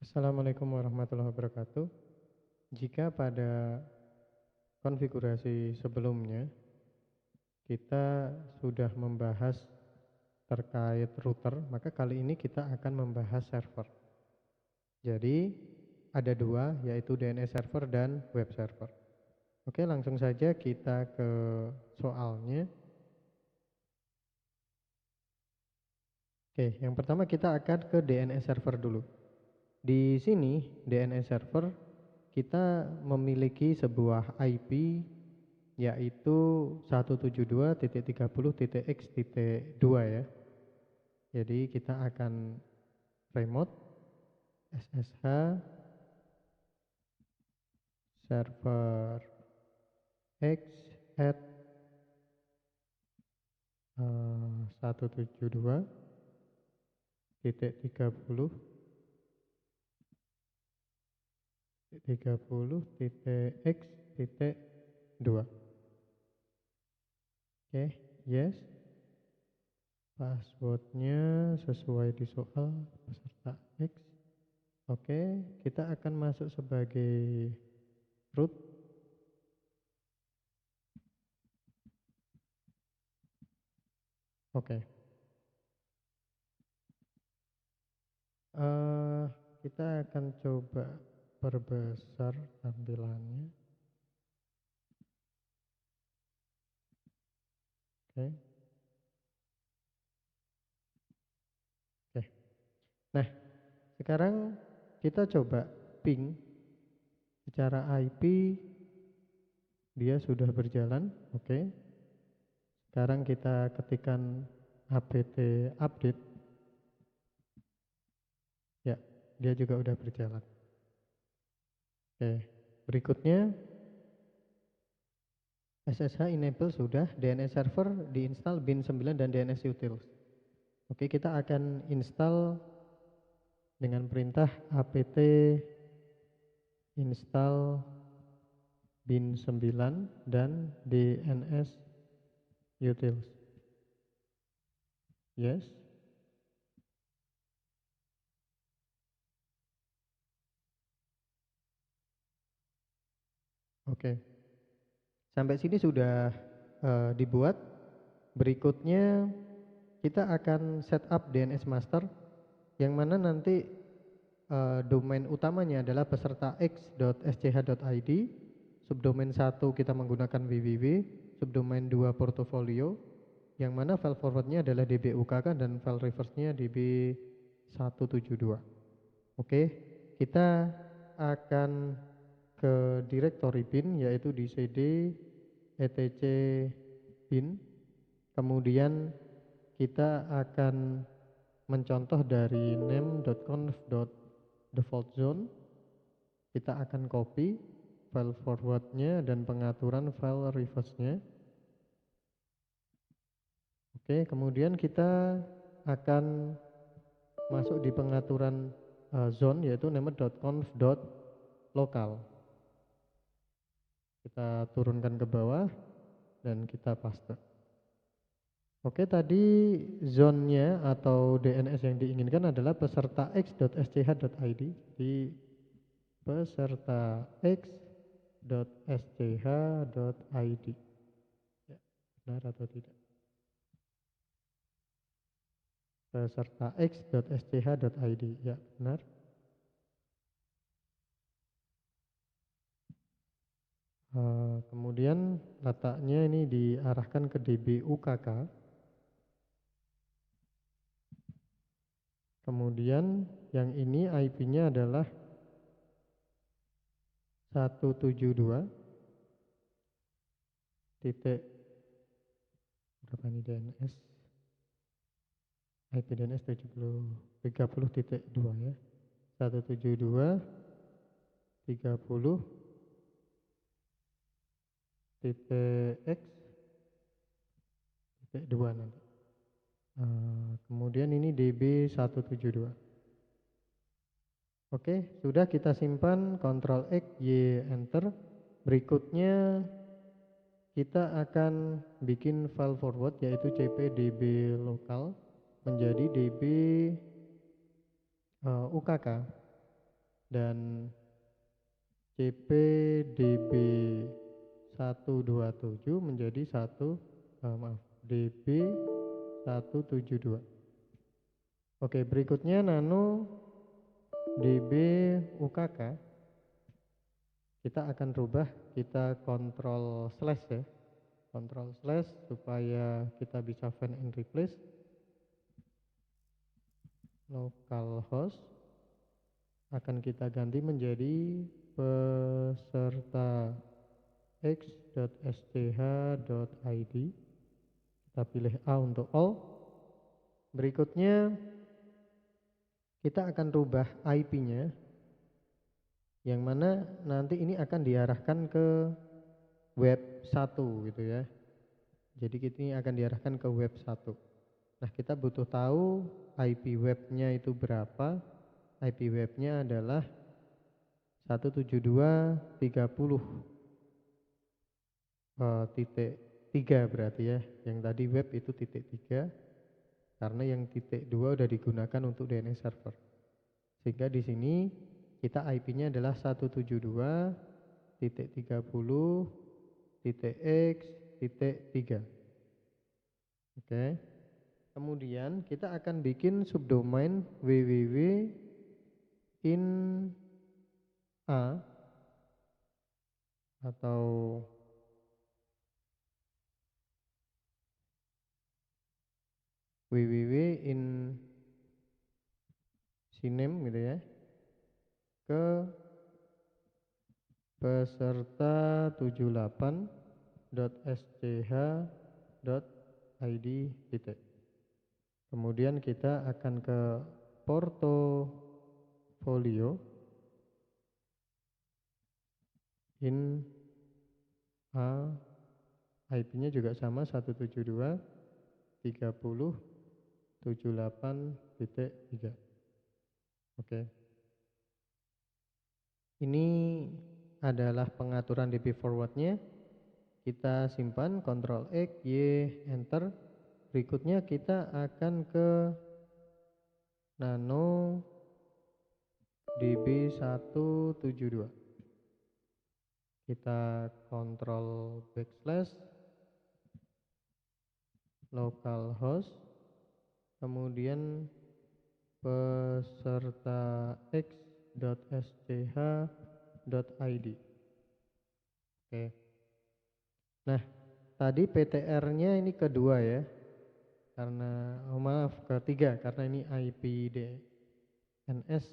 Assalamualaikum warahmatullahi wabarakatuh. Jika pada konfigurasi sebelumnya kita sudah membahas terkait router, maka kali ini kita akan membahas server. Jadi ada dua, yaitu DNS server dan web server. Oke, langsung saja kita ke soalnya. Oke, yang pertama kita akan ke DNS server dulu. Di sini DNS server kita memiliki sebuah IP yaitu 172.30.x.2 ya. Jadi kita akan remote SSH server X at 172.30.x.2. Oke, yes. Passwordnya sesuai di soal peserta X. Oke, kita akan masuk sebagai root. Oke. Kita akan coba perbesar tampilannya. Oke. Oke. Nah, sekarang kita coba ping secara IP, dia sudah berjalan. Oke. Sekarang kita ketikkan apt update. Ya, dia juga udah berjalan. Oke. Berikutnya SSH enable sudah, DNS server diinstal bin 9 dan DNS utils. Oke, kita akan install dengan perintah apt install bin 9 dan DNS utils. Yes. Oke. Sampai sini sudah dibuat. Berikutnya kita akan setup DNS master yang mana nanti domain utamanya adalah peserta x.sch.id, subdomain 1 kita menggunakan www, subdomain 2 portofolio, yang mana file forwardnya adalah dbukk dan file reverse-nya db172. Oke, kita akan ke directory bin yaitu di cd etc bin, kemudian kita akan mencontoh dari name.conf.default zone. Kita akan copy file forwardnya dan pengaturan file reverse-nya. Oke, kemudian kita akan masuk di pengaturan zone yaitu name.conf.local. Kita turunkan ke bawah dan kita paste. Oke, tadi zone-nya atau DNS yang diinginkan adalah peserta x.sch.id di peserta x.sch.id. Ya, benar atau tidak? Peserta x.sch.id. Ya, benar. Kemudian letaknya ini diarahkan ke dbukk. Kemudian yang ini IP-nya adalah 172 titik berapa ini DNS? IP DNS 30.2 ya. 172 30 titik x titik 2 nanti. Kemudian ini db172. Oke, sudah kita simpan, Ctrl X Y enter. Berikutnya kita akan bikin file forward yaitu cpdb local menjadi db ukk. dan CPDB 127 menjadi DB 172. Oke, berikutnya nano DB UKK kita akan rubah, kita kontrol slash ya, kontrol slash supaya kita bisa find and replace localhost akan kita ganti menjadi peserta x.sch.id. Kita pilih A untuk all. Berikutnya kita akan rubah IP-nya, yang mana nanti ini akan diarahkan ke web 1 gitu ya. Jadi ini akan diarahkan ke web 1. Nah, kita butuh tahu IP webnya itu berapa. IP webnya adalah 172.30.3 berarti ya. Yang tadi web itu .3, karena yang .2 udah digunakan untuk DNS server. Sehingga di sini kita IP-nya adalah 172.30.x.3. Oke. Kemudian kita akan bikin subdomain www in A atau www in sinem gitu ya, ke peserta 78.sch.id titik. Kemudian kita akan ke portofolio in A, IP-nya juga sama 172.30.78.3. Oke. Ini adalah pengaturan DB forwardnya. Kita simpan, Ctrl X, Y, Enter. Berikutnya kita akan ke nano DB 172. Kita kontrol backslash localhost, kemudian peserta x.sch.id. Oke. Nah, tadi PTR-nya ini kedua ya, karena ketiga, karena ini IP DNS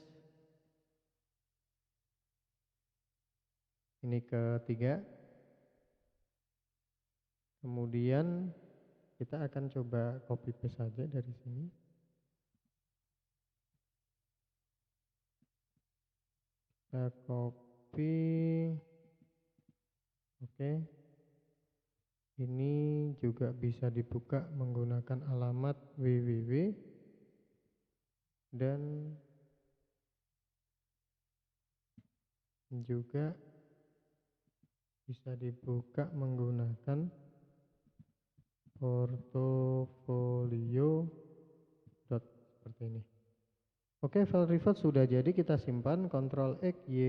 ini ketiga. Kemudian kita akan coba copy paste saja dari sini. Kita copy. Oke. Ini juga bisa dibuka menggunakan alamat www dan juga bisa dibuka menggunakan portofolio seperti ini. Oke, file reverse sudah jadi, kita simpan, Ctrl X, Y,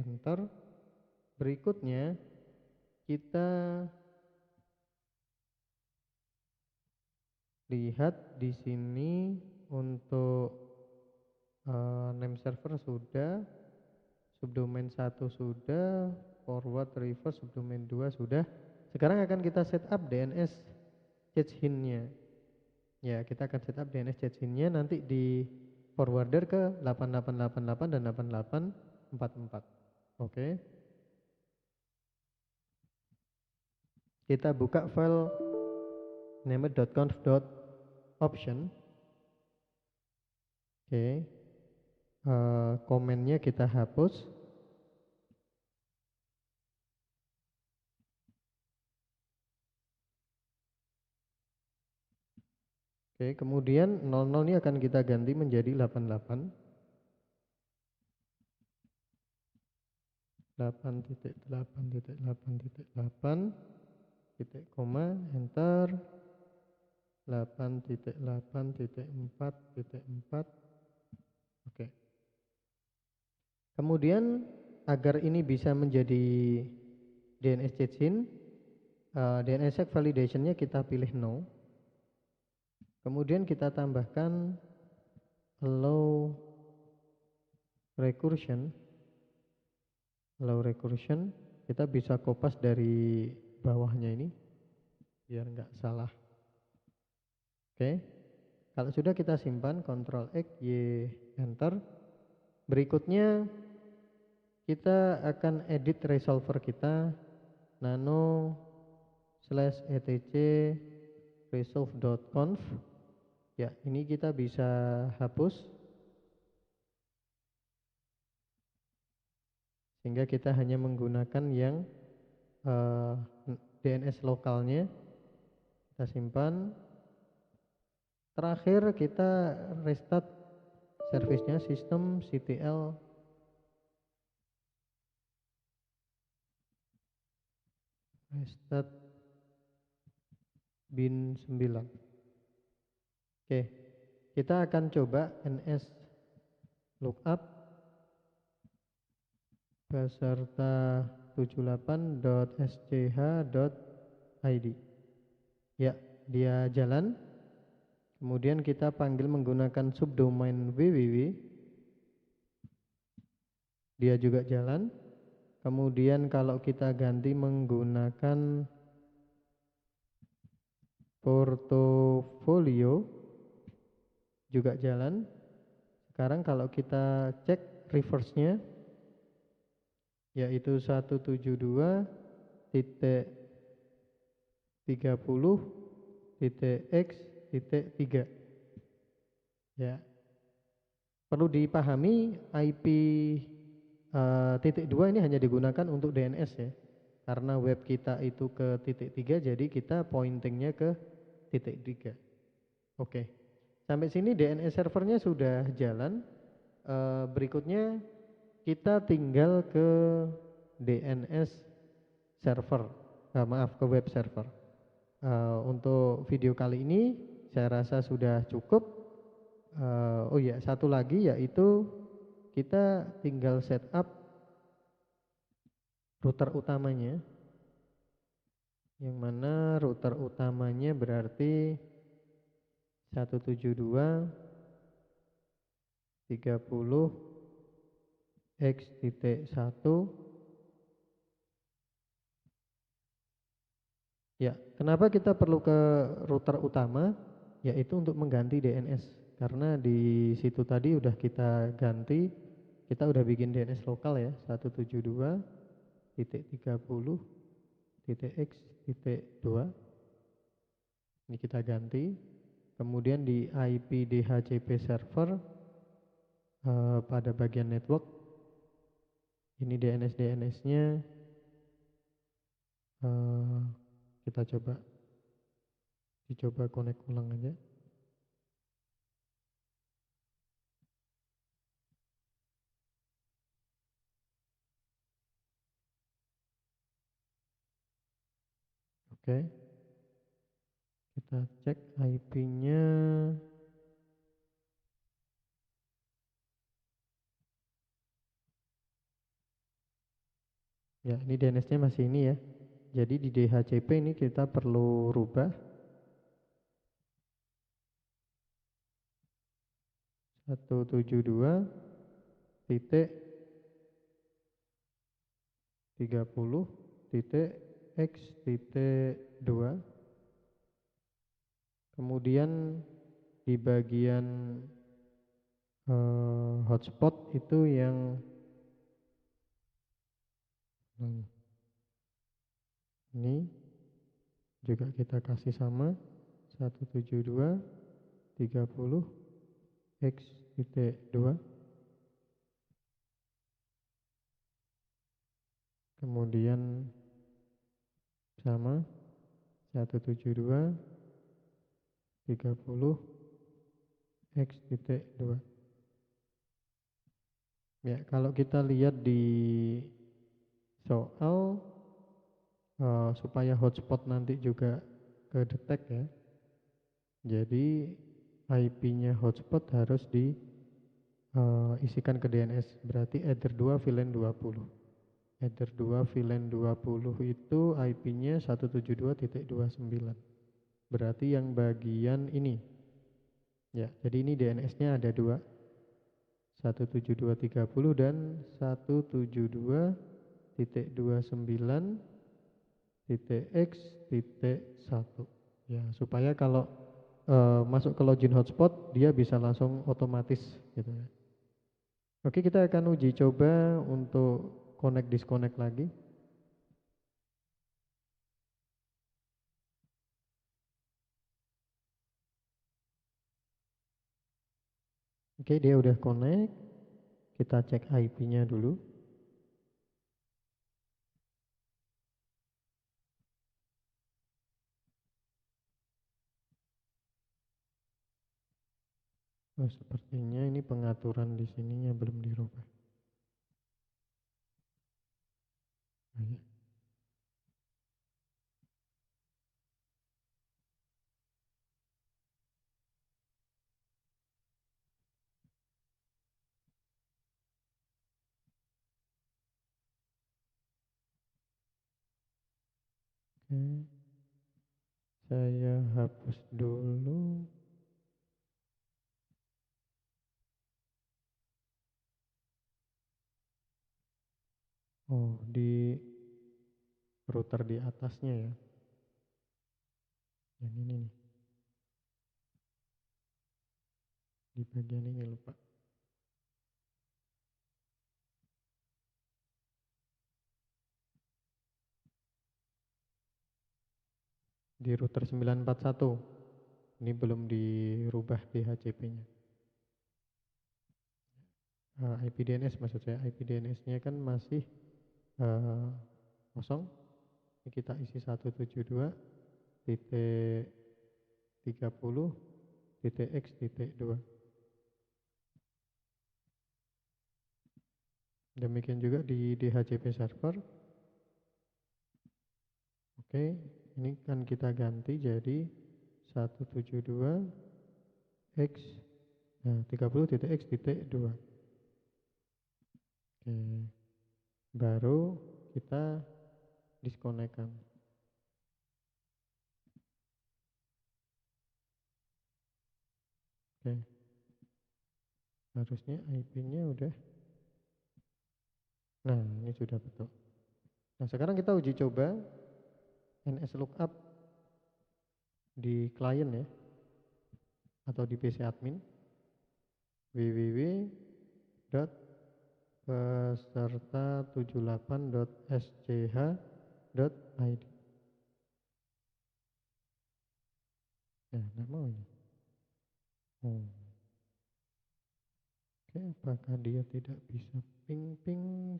Enter. Berikutnya kita lihat di sini untuk name server sudah, subdomain 1 sudah, forward reverse subdomain 2 sudah. Sekarang akan kita setup DNS change hint-nya. Ya, kita akan setup DNS change hint-nya nanti di forwarder ke 8888 dan 8844. Oke. Kita buka file named.conf.option. Oke. Komennya kita hapus. Oke, kemudian 00 ini akan kita ganti menjadi 88. 8.8.8.8 titik koma, enter. 8.8.4.4. Oke. Kemudian agar ini bisa menjadi DNS JSON, DNSSEC validationnya kita pilih no. Kemudian kita tambahkan allow recursion. Kita bisa kopas dari bawahnya ini biar nggak salah. Oke, kalau sudah kita simpan, Ctrl X, Y, Enter. Berikutnya kita akan edit resolver kita, nano/etc resolve.conf. Ya, ini kita bisa hapus sehingga kita hanya menggunakan yang DNS lokalnya. Kita simpan. Terakhir kita restart servisnya, systemctl restart bin 9. Oke, kita akan coba ns lookup beserta 78.sch.id. Ya, dia jalan. Kemudian kita panggil menggunakan subdomain www. Dia juga jalan. Kemudian kalau kita ganti menggunakan portofolio juga jalan. Sekarang kalau kita cek reverse-nya, yaitu 172.30.x.3. Ya, perlu dipahami IP titik 2 ini hanya digunakan untuk DNS ya, karena web kita itu ke titik 3, jadi kita pointingnya ke titik 3. Oke, sampai sini DNS servernya sudah jalan. Berikutnya kita tinggal ke DNS server, ke web server. Untuk video kali ini saya rasa sudah cukup. Oh ya, satu lagi yaitu kita tinggal setup router utamanya, yang mana router utamanya berarti 172.30x.1. Ya, kenapa kita perlu ke router utama? Yaitu untuk mengganti DNS, karena di situ tadi udah kita ganti, kita udah bikin DNS lokal ya, 172.30.x.2. Ini kita ganti. Kemudian di IP DHCP server, pada bagian network, ini DNS-nya kita dicoba connect ulang aja. Oke, kita cek IP-nya. Ya, ini DNS-nya masih ini ya. Jadi di DHCP ini kita perlu rubah 172.30.x.2. Kemudian di bagian hotspot itu yang ini juga kita kasih sama 172.30x.2. kemudian sama 172.30x.2. Ya, kalau kita lihat di soal supaya hotspot nanti juga kedetek ya, jadi IP-nya hotspot harus di isikan ke DNS, berarti Ether 2 VLAN 20. Ether 2 VLAN 20 itu IP-nya 172.29. Berarti yang bagian ini. Ya, jadi ini DNS-nya ada dua, 172.30 dan 172.29.x.1. Ya, supaya kalau masuk ke login hotspot dia bisa langsung otomatis gitu ya. Oke, kita akan uji coba untuk connect disconnect lagi. Oke, dia udah connect. Kita cek IP-nya dulu. Oh, sepertinya ini pengaturan di sininya belum dirubah. Oh, ya. Oke, saya hapus dulu. Oh, di router di atasnya ya. Yang ini nih, di bagian ini lupa. Di router 941. Ini belum dirubah DHCP-nya. IP DNS maksud saya, IP DNS-nya kan masih kosong. Ini kita isi 172.30.x.2. Demikian juga di DHCP server. Oke, ini kan kita ganti jadi 172x 30.x.2. Oke, baru kita disconnect-kan. Oke, harusnya IP-nya udah. Nah, ini sudah betul. Nah, sekarang kita uji coba NS lookup di klien ya, atau di PC admin, www.peserta78.sch.id. Ya, nggak mau ini. Oke, apakah dia tidak bisa ping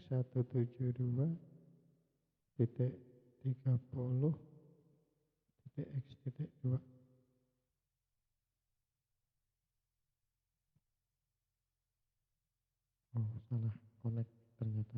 172.30.x.2? Oh, salah connect ternyata.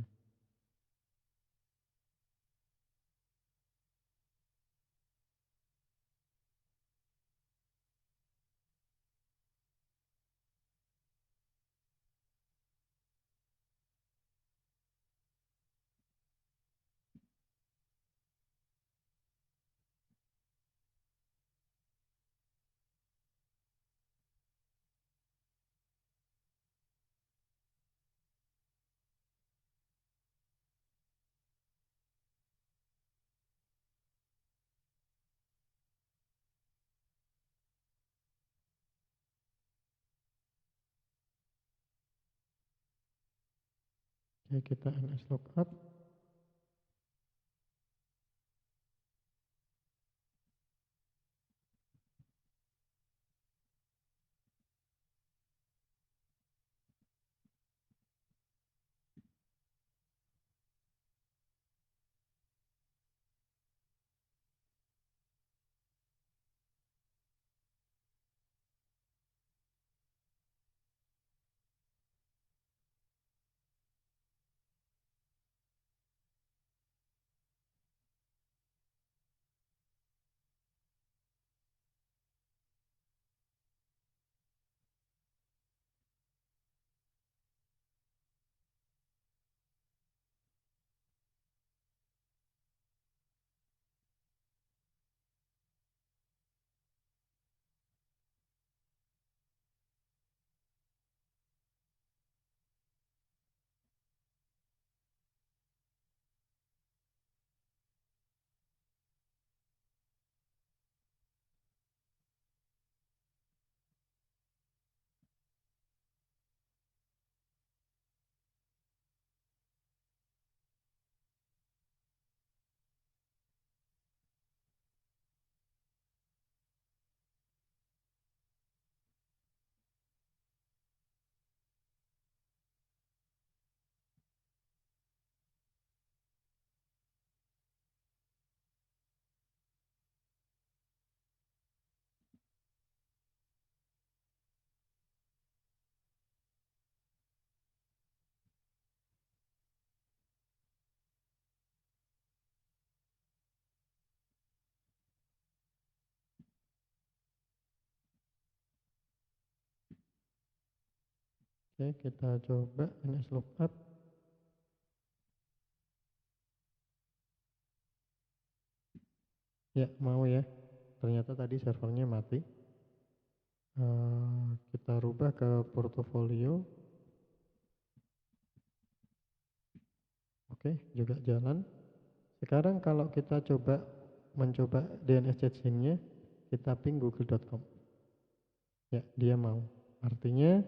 Oke, kita NS lookup. Oke, kita coba ns lookup. Ya, mau ya. Ternyata tadi servernya mati. Kita rubah ke portofolio. Oke, juga jalan. Sekarang kalau kita mencoba DNS changing-nya, kita ping google.com. Ya, dia mau. Artinya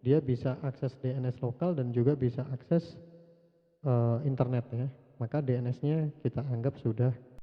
dia bisa akses DNS lokal dan juga bisa akses internet ya. Maka DNS-nya kita anggap sudah